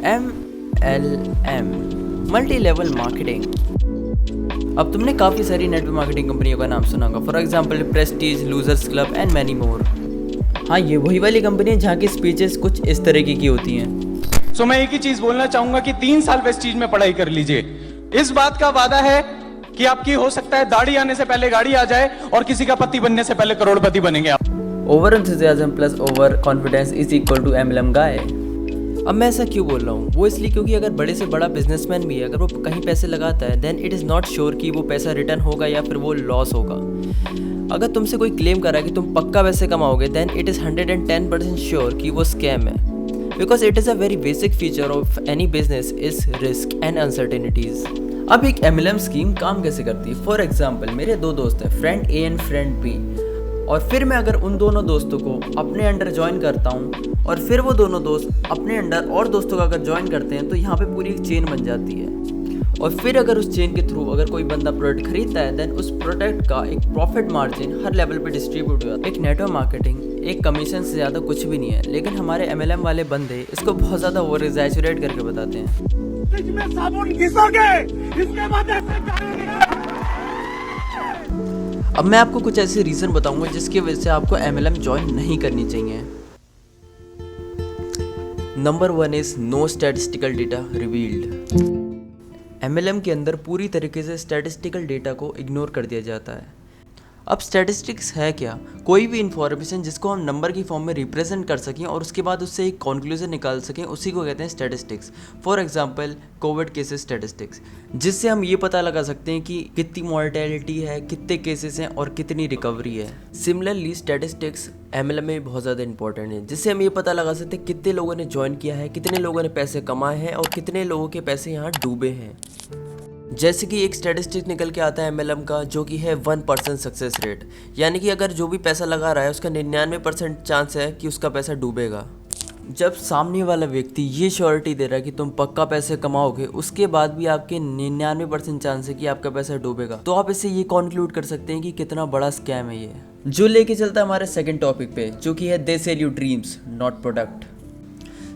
MLM, multi level marketing. अब तुमने काफ़ी सारी नेटवर्क मार्केटिंग कंपनियों का नाम सुना होगा, for example Prestige, losers club and many more. हाँ, ये वही वाली कंपनी है जहाँ की स्पीचेस कुछ इस तरीके की होती हैं। मैं एक ही चीज बोलना चाहूंगा कि 3 साल प्रेस्टीज में पढ़ाई कर लीजिए। इस बात का वादा है कि आपकी हो सकता है दाढ़ी आने से पहले गाड़ी आ जाए और किसी का पति बनने से पहले करोड़पति बनेंगे आप। Over enthusiasm plus over confidence is equal to MLM guy. अब मैं ऐसा क्यों बोल रहा हूँ? वो इसलिए क्योंकि अगर बड़े से बड़ा बिजनेसमैन भी है, अगर वो कहीं पैसे लगाता है, then it is not sure कि वो पैसा रिटर्न होगा या फिर वो लॉस होगा। अगर तुमसे कोई क्लेम कर रहा है कि तुम पक्का पैसे कमाओगे, देन इट इज़ 110% श्योर कि वो स्कैम है। Because it is a very basic feature of any business is risk and uncertainties. अब एक MLM स्कीम काम कैसे करती है? फॉर एग्जाम्पल, मेरे दो दोस्त हैं, friend A and friend B, और फिर मैं अगर उन दोनों दोस्तों को अपने अंडर ज्वाइन करता हूँ और फिर वो दोनों दोस्त अपने अंडर और दोस्तों का अगर ज्वाइन करते हैं, तो यहाँ पे पूरी एक चेन बन जाती है। और फिर अगर उस चेन के थ्रू अगर कोई बंदा प्रोडक्ट खरीदता है, देन उस प्रोडक्ट का एक प्रॉफिट मार्जिन हर लेवल पे डिस्ट्रीब्यूट हो जाता है। एक नेटवर्क मार्केटिंग एक कमीशन से ज़्यादा कुछ भी नहीं है, लेकिन हमारे MLM वाले बंदे इसको बहुत ज़्यादा ओवर एग्जैजुरेट करके बताते हैं। इसमें साबुन घिसोगे, इसके बाद ऐसे करेंगे। अब मैं आपको कुछ ऐसे रीज़न बताऊंगा जिसकी वजह से आपको MLM ज्वाइन नहीं करनी चाहिए। Number 1 is no statistical data revealed. MLM के अंदर पूरी तरीके से स्टैटिस्टिकल डेटा को इग्नोर कर दिया जाता है। अब स्टैटिस्टिक्स है क्या? कोई भी इंफॉर्मेशन जिसको हम नंबर की फॉर्म में रिप्रेजेंट कर सकें और उसके बाद उससे एक कंक्लूजन निकाल सकें, उसी को कहते हैं statistics. For example Covid cases statistics, जिससे हम ये पता लगा सकते हैं कि कितनी मॉर्टेलिटी है, कितने केसेस हैं और कितनी रिकवरी है। सिमिलरली स्टैटिस्टिक्स MLM में बहुत ज़्यादा इंपॉर्टेंट है, जिससे हम ये पता लगा सकते हैं कितने लोगों ने ज्वाइन किया है, कितने लोगों ने पैसे कमाए हैं और कितने लोगों के पैसे यहाँ डूबे हैं। जैसे कि एक स्टैटिस्टिक निकल के आता है MLM का, जो कि है 1% सक्सेस रेट, यानी कि अगर जो भी पैसा लगा रहा है उसका 99% चांस है कि उसका पैसा डूबेगा। जब सामने वाला व्यक्ति ये श्योरिटी दे रहा है कि तुम पक्का पैसे कमाओगे, उसके बाद भी आपके 99% चांस है कि आपका पैसा डूबेगा, तो आप इससे ये कॉन्क्लूड कर सकते हैं कि कितना बड़ा स्कैम है ये। जो लेके चलता है हमारे सेकेंड टॉपिक पे, जो कि है they sell you dreams not product.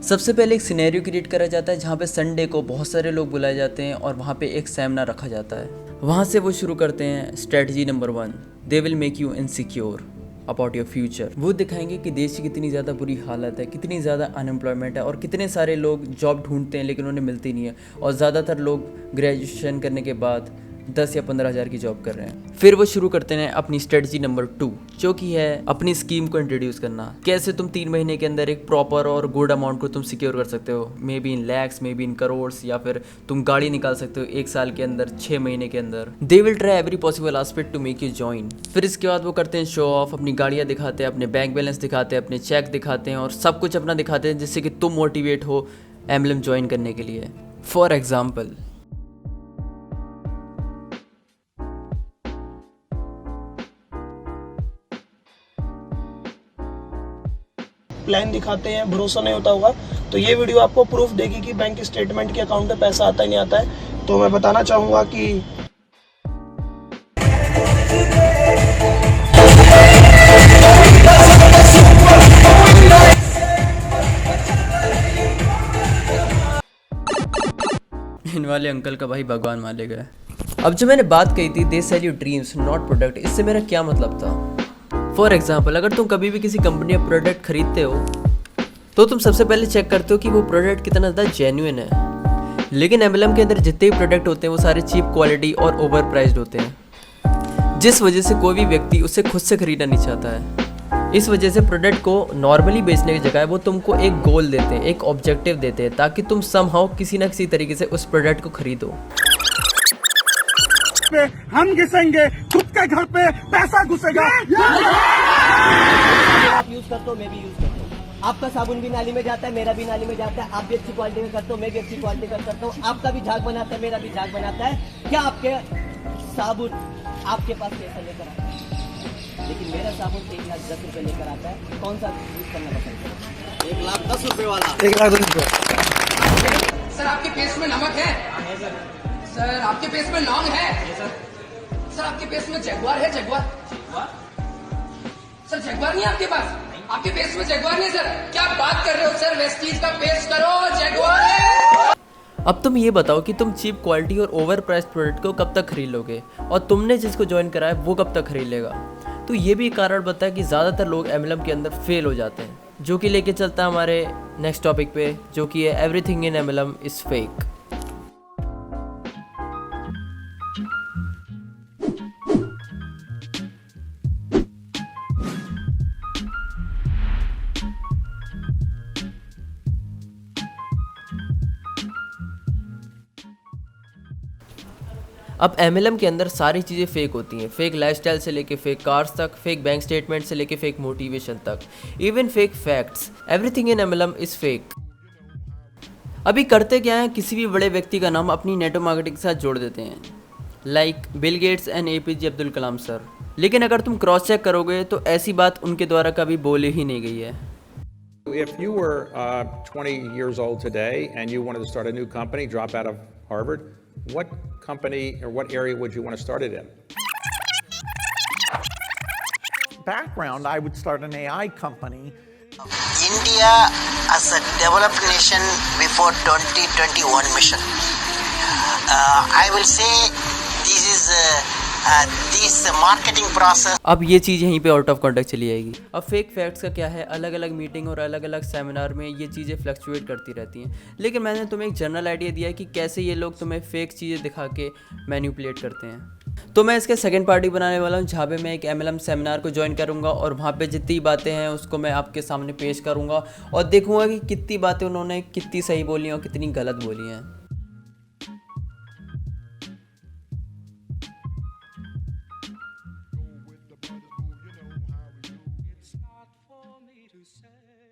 सबसे पहले एक सिनेरियो क्रिएट करा जाता है जहाँ पे संडे को बहुत सारे लोग बुलाए जाते हैं और वहाँ पे एक सेमिनार रखा जाता है। वहाँ से वो शुरू करते हैं strategy number 1, they will make you insecure about your future. वो दिखाएंगे कि देश की कितनी ज़्यादा बुरी हालत है, कितनी ज़्यादा अनएम्प्लॉयमेंट है और कितने सारे लोग जॉब ढूंढते हैं लेकिन उन्हें मिलती नहीं है, और ज़्यादातर लोग ग्रेजुएशन करने के बाद 10 या 15 हज़ार की जॉब कर रहे हैं। फिर वो शुरू करते हैं अपनी स्ट्रेटजी नंबर 2, जो कि है अपनी स्कीम को इंट्रोड्यूस करना। कैसे तुम 3 महीने के अंदर एक प्रॉपर और गुड अमाउंट को तुम सिक्योर कर सकते हो, may be in lakhs, may be in crores, या फिर तुम गाड़ी निकाल सकते हो 1 साल के अंदर, 6 महीने के अंदर। They will try every possible aspect to make you join. फिर इसके बाद वो करते हैं शो ऑफ, अपनी गाड़ियाँ दिखाते हैं, अपने बैंक बैलेंस दिखाते हैं, अपने चेक दिखाते हैं और सब कुछ अपना दिखाते हैं, जिससे कि तुम मोटिवेट हो MLM ज्वाइन करने के लिए। फॉर एग्जाम्पल, प्लान दिखाते हैं, भरोसा नहीं होता होगा, तो ये वीडियो आपको प्रूफ देगी कि बैंक स्टेटमेंट के अकाउंट में पैसा आता ही नहीं आता है। तो मैं बताना चाहूँगा कि इन वाले अंकल का भाई भगवान मालेगा है। अब जो मैंने बात कही थी they sell you dreams not product, इससे मेरा क्या मतलब था? फॉर एग्जाम्पल, अगर तुम कभी भी किसी कंपनी का प्रोडक्ट खरीदते हो तो तुम सबसे पहले चेक करते हो कि वो प्रोडक्ट कितना ज़्यादा जेन्युइन है। लेकिन MLM के अंदर जितने भी प्रोडक्ट होते हैं वो सारे चीप क्वालिटी और ओवर प्राइस्ड होते हैं, जिस वजह से कोई भी व्यक्ति उसे खुद से खरीदना नहीं चाहता है। इस वजह से प्रोडक्ट को नॉर्मली बेचने की जगह वो तुमको एक गोल देते हैं, एक ऑब्जेक्टिव देते हैं, ताकि तुम समहाउ किसी ना किसी तरीके से उस प्रोडक्ट को खरीदो। हम घिसेंगे, खुद के घर पे पैसा घुसेगा। आप यूज करते हो, मैं भी यूज करता हूँ। आपका साबुन भी नाली में जाता है, मेरा भी नाली में जाता है। आप भी अच्छी क्वालिटी में करते हो, मैं भी अच्छी क्वालिटी का करता हूँ। आपका भी झाग बनाता है, मेरा भी झाग बनाता है। क्या आपके साबुन आपके पास पैसा लेकर आता है, लेकिन मेरा साबुन 1,10,000 लेकर आता है। कौन सा यूज करना पसंद है? 1,10,000 वाला। 1,10,000। सर आपके पेस्ट में नमक है? सर आपके पेस्ट में लौंग है? सर आपके पेस्ट में जगुआर है? जगुआर सर जगुआर नहीं है आपके पास? आपके फेस में जगुआर नहीं सर, क्या बात कर रहे हो सर? वेस्टीज का फेस करो, जगुआर है। अब तुम ये बताओ कि तुम चीप क्वालिटी और ओवर प्राइस प्रोडक्ट को कब तक खरीद लोगे और तुमने जिसको ज्वाइन करा है वो कब तक खरीद लेगा। तो ये भी कारण बनता है कि ज़्यादातर लोग MLM के अंदर फेल हो जाते हैं, जो कि लेके चलता है हमारे नेक्स्ट टॉपिक पे, जो कि है everything in MLM is fake. अब MLM के अंदर सारी चीज़ें फेक होती हैं, फेक लाइफस्टाइल से लेके फेक कार्स तक, फेक बैंक स्टेटमेंट से लेके फेक मोटिवेशन तक, even fake facts. Everything in MLM is fake. अभी करते क्या है, किसी भी बड़े व्यक्ति का नाम अपनी नेटवर्क मार्केटिंग के साथ जोड़ देते हैं, like Bill Gates and APJ Abdul Kalam sir. लेकिन अगर तुम क्रॉस चेक करोगे तो ऐसी बात उनके द्वारा कभी बोली ही नहीं गई है। If you were 20 years old today and you wanted to start a new company, drop out of Harvard, what company or what area would you want to start it in? Background, I would start an AI company. India as a developed nation before 2021 mission. I will say this is this marketing process. अब ये चीज़ यहीं पे out of context चली जाएगी। अब fake facts का क्या है, अलग अलग मीटिंग और अलग अलग सेमिनार में ये चीज़ें फ्लक्चुएट करती रहती हैं, लेकिन मैंने तुम्हें एक जनरल आइडिया दिया है कि कैसे ये लोग तुम्हें फेक चीज़ें दिखा के मैनिपुलेट करते हैं। तो मैं इसके सेकंड पार्टी बनाने वाला हूँ, जहाँ पे मैं एक MLM सेमिनार को ज्वाइन करूँगा और वहाँ पे जितनी बातें हैं उसको मैं आपके सामने पेश करूँगा और देखूँगा कि कितनी बातें उन्होंने कितनी सही बोली और कितनी गलत बोली हैं। It's not for me to say.